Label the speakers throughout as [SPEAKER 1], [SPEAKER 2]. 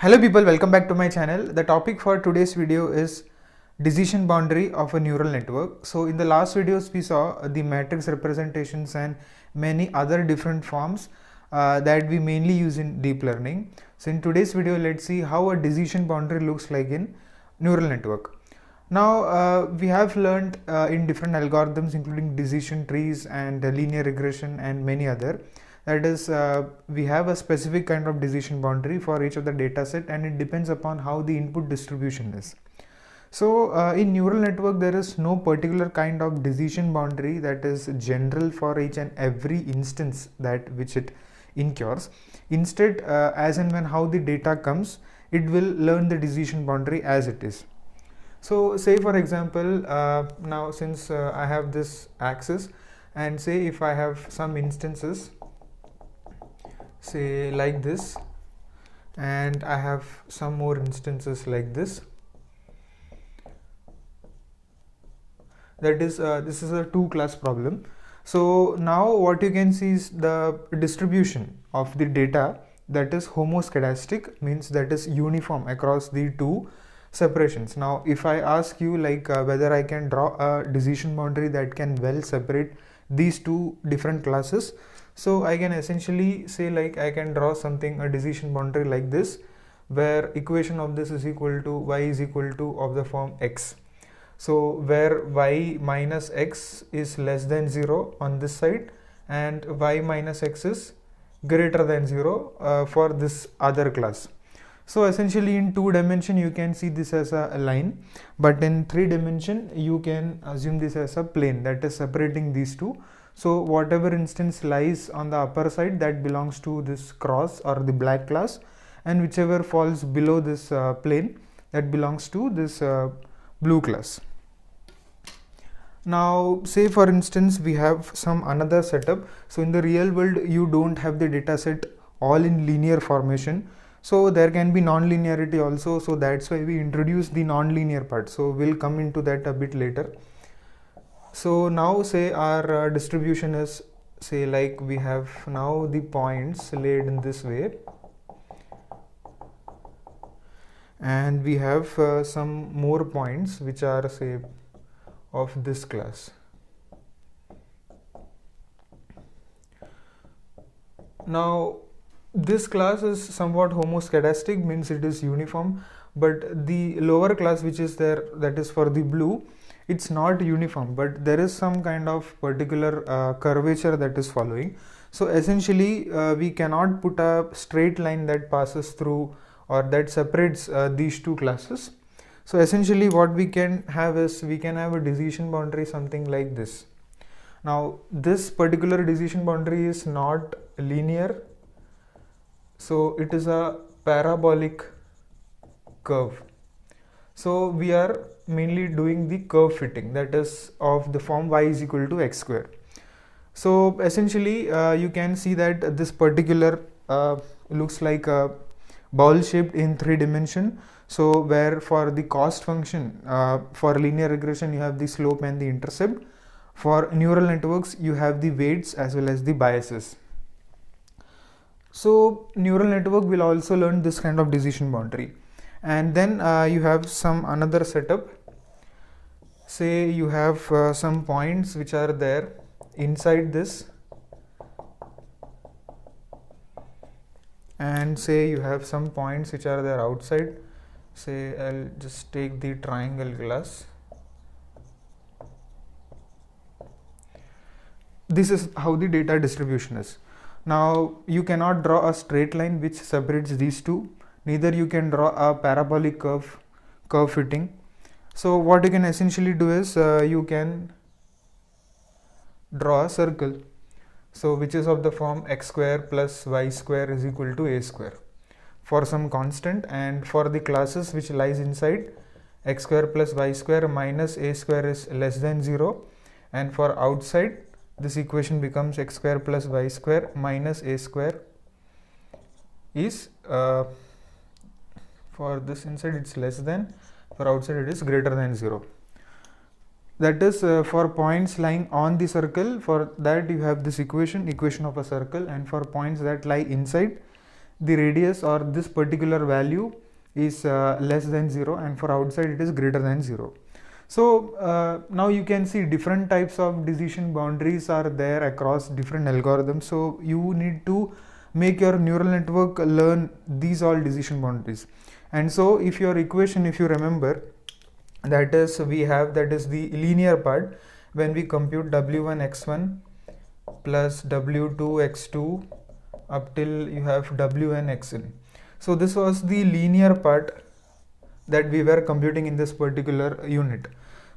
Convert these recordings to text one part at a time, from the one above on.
[SPEAKER 1] Hello people, welcome back to my channel. The topic for today's video is decision boundary of a neural network. So in the last videos we saw the matrix representations and many other different forms that we mainly use in deep learning. So in today's video, let's see how a decision boundary looks like in neural network. Now we have learned in different algorithms including decision trees and linear regression and many other. That is, we have a specific kind of decision boundary for each of the data set, and it depends upon how the input distribution is. So in neural network there is no particular kind of decision boundary that is general for each and every instance that which it incurs. Instead, as and when how the data comes, it will learn the decision boundary as it is. So say for example, now since I have this axis, and say if I have some instances say like this, and I have some more instances like this, that is this is a two class problem. So now what you can see is the distribution of the data that is homoscedastic, means that is uniform across the two separations. Now if I ask you like whether I can draw a decision boundary that can well separate these two different classes, so I can essentially say like I can draw something, a decision boundary like this, where equation of this is equal to y is equal to of the form x. So where y minus x is less than 0 on this side and y minus x is greater than 0 for this other class. So essentially in 2 dimension you can see this as a line, but in 3 dimension you can assume this as a plane that is separating these two. So whatever instance lies on the upper side, that belongs to this cross or the black class, and whichever falls below this plane, that belongs to this blue class. Now say for instance we have some another setup. So in the real world you don't have the data set all in linear formation, so there can be non-linearity also, so that's why we introduce the non-linear part. So we'll come into that a bit later. So now say our distribution is, say like we have now the points laid in this way, and we have some more points which are say of this class. Now this class is somewhat homoscedastic, means it is uniform, but the lower class which is there, that is for the blue, it's not uniform, but there is some kind of particular curvature that is following. So essentially we cannot put a straight line that passes through or that separates these two classes. So essentially what we can have is, we can have a decision boundary something like this. Now this particular decision boundary is not linear, so it is a parabolic curve. So we are mainly doing the curve fitting, that is of the form y is equal to x square. So essentially you can see that this particular looks like a bowl shaped in 3 dimension. So where for the cost function for linear regression you have the slope and the intercept. For neural networks you have the weights as well as the biases. So neural network will also learn this kind of decision boundary. And then you have some another setup. Say you have some points which are there inside this, and say you have some points which are there outside. Say I'll just take the triangle glass. This is how the data distribution is. Now you cannot draw a straight line which separates these two, neither you can draw a parabolic curve fitting. So what you can essentially do is you can draw a circle, so which is of the form x square plus y square is equal to a square for some constant, and for the classes which lies inside, x square plus y square minus a square is less than 0, and for outside this equation becomes x square plus y square minus a square is for this inside it's less than, for outside it is greater than 0. That is for points lying on the circle, for that you have this equation of a circle, and for points that lie inside, the radius or this particular value is less than 0, and for outside it is greater than 0. So now you can see different types of decision boundaries are there across different algorithms. So you need to make your neural network learn these all decision boundaries. And so if your equation, if you remember, that is we have, that is the linear part, when we compute w1 x1 plus w2 x2 up till you have wn xn. So this was the linear part that we were computing in this particular unit.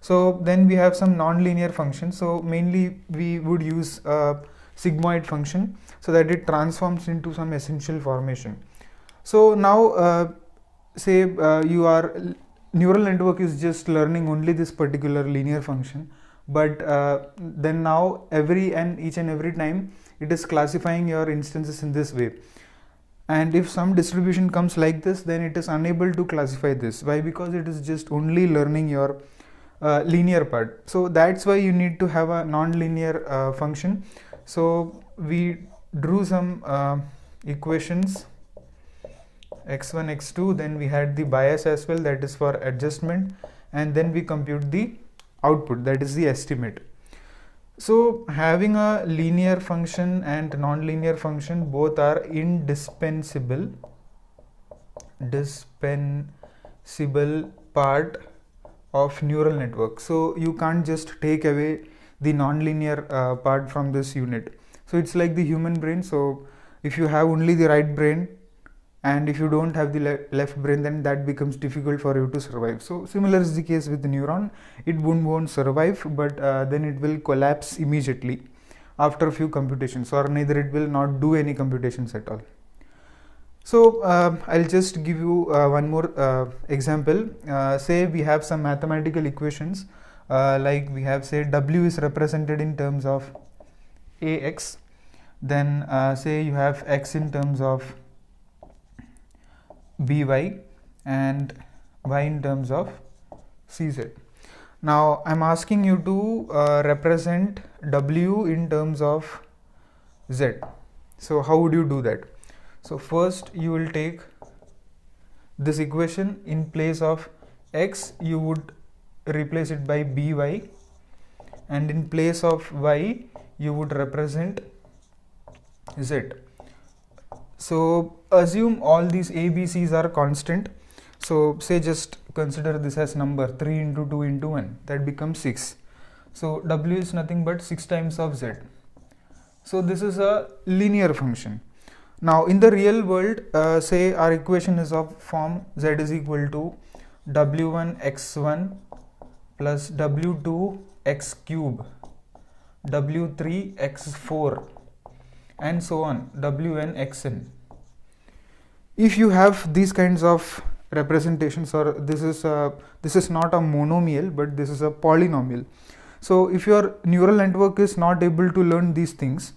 [SPEAKER 1] So then we have some non-linear functions. So mainly we would use a sigmoid function so that it transforms into some essential formation. So now say your neural network is just learning only this particular linear function, but then now each and every time it is classifying your instances in this way. And if some distribution comes like this, then it is unable to classify this. Why? Because it is just only learning your linear part. So that's why you need to have a non-linear function. So we drew some equations, x1 x2, then we had the bias as well, that is for adjustment, and then we compute the output, that is the estimate. So having a linear function and non-linear function, both are indispensable part of neural network. So you can't just take away the non-linear part from this unit. So it's like the human brain. So if you have only the right brain and if you don't have the left brain, then that becomes difficult for you to survive. So similar is the case with the neuron. It won't survive, but then it will collapse immediately after a few computations, or neither it will not do any computations at all. So I'll just give you one more example. Say we have some mathematical equations, like we have, say w is represented in terms of ax, then say you have x in terms of by and y in terms of cz. Now I'm asking you to represent w in terms of z. So how would you do that? So first you will take this equation, in place of x you would replace it by by, and in place of y you would represent z. So assume all these a, b, c's are constant. So say just consider this as number 3 into 2 into 1, that becomes 6. So w is nothing but 6 times of z. So this is a linear function. Now in the real world, say our equation is of form z is equal to w1 x1 plus w2 x cube, w3 x4, and so on, wn xn. If you have these kinds of representations, or this is not a monomial but this is a polynomial. So if your neural network is not able to learn these things,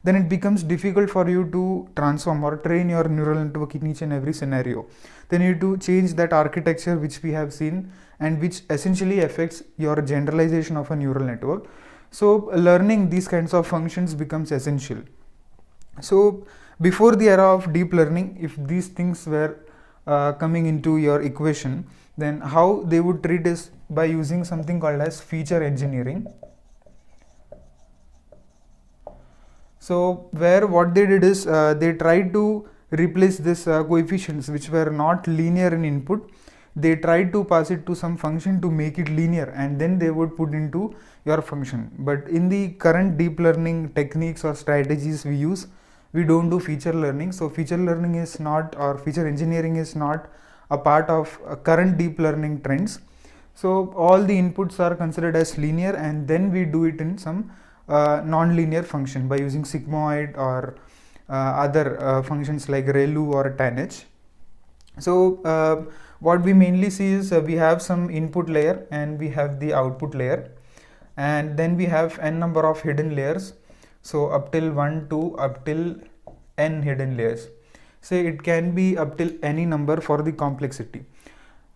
[SPEAKER 1] then it becomes difficult for you to transform or train your neural network in each and every scenario. Then you need to change that architecture which we have seen, and which essentially affects your generalization of a neural network. So learning these kinds of functions becomes essential. So before the era of deep learning, if these things were coming into your equation, then how they would treat is by using something called as feature engineering. So where what they did is they tried to replace this coefficients which were not linear in input. They tried to pass it to some function to make it linear, and then they would put into your function. But in the current deep learning techniques or strategies we use, we don't do feature learning. So feature learning is not, or feature engineering is not a part of current deep learning trends. So all the inputs are considered as linear, and then we do it in some non-linear function by using sigmoid or other functions like ReLU or tanh. So what we mainly see is we have some input layer and we have the output layer, and then we have n number of hidden layers. So up till 1, 2, up till n hidden layers. Say it can be up till any number for the complexity.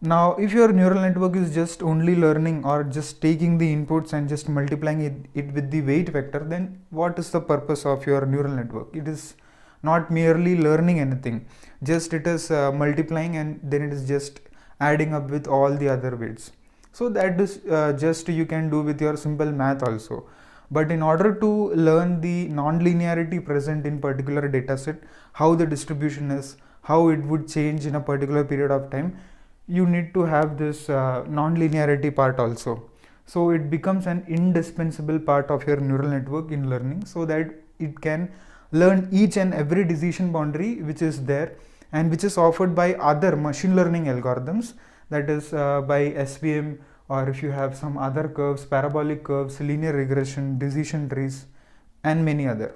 [SPEAKER 1] Now if your neural network is just only learning or just taking the inputs and just multiplying it with the weight vector, then what is the purpose of your neural network? It is not merely learning anything, just it is multiplying and then it is just adding up with all the other weights. So that is just you can do with your simple math also. But in order to learn the non-linearity present in particular data set, how the distribution is, how it would change in a particular period of time, you need to have this non-linearity part also. So it becomes an indispensable part of your neural network in learning, so that it can learn each and every decision boundary which is there and which is offered by other machine learning algorithms, that is by SVM, or if you have some other curves, parabolic curves, linear regression, decision trees, and many other.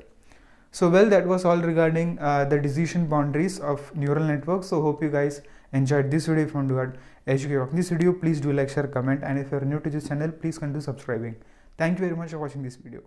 [SPEAKER 1] So well, that was all regarding the decision boundaries of neural networks. So hope you guys enjoyed this video. If you want to get educated on this video, please do like, share, comment, and if you are new to this channel, please consider subscribing. Thank you very much for watching this video.